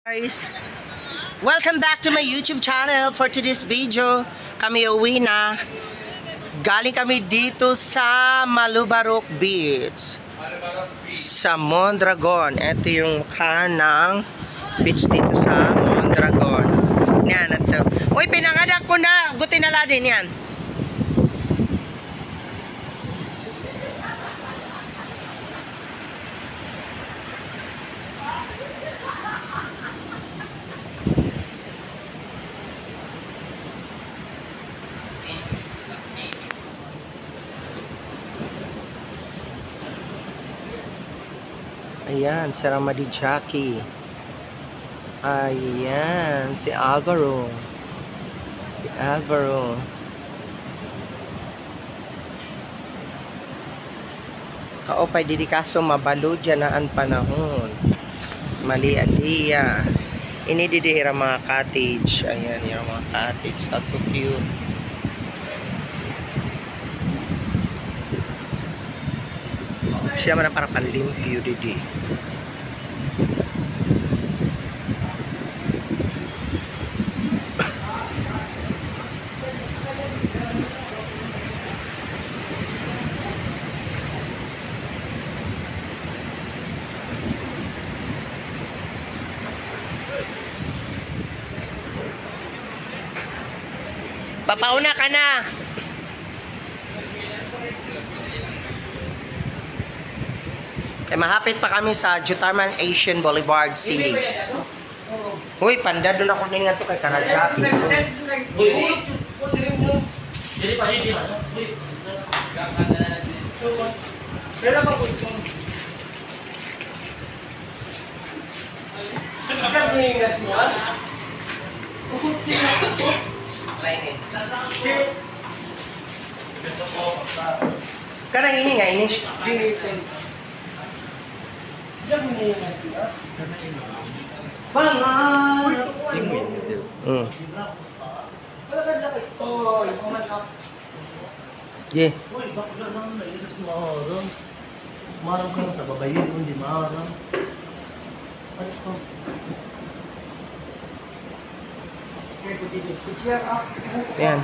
Guys, welcome back to my YouTube channel. For today's video, kami uwi na. Galing kami dito sa Malubarok Beach sa Mondragon. Ito yung kanang beach dito sa Mondragon. Yan, ito. Uy, pinanganak ko na. Gutin na din yan. Ayan, si Ramadi Jackie. Ayan, si Alvaro. Si Alvaro. Kaopay didi kaso mabalo dyan na ang panahon. Mali-aliya. Ini didi mga cottage. Ayan, yung mga cottage. How cute. Siya man para panlimpyo didi. Papauna ka na. Kaya mahapit pa kami sa Jutarman Asian Boulevard City. Uy, panda doon ako din nga ito kay Karajaki. Karang ini nga ini. Yeah. Marang ka sa babayin, hindi marang. Ayan.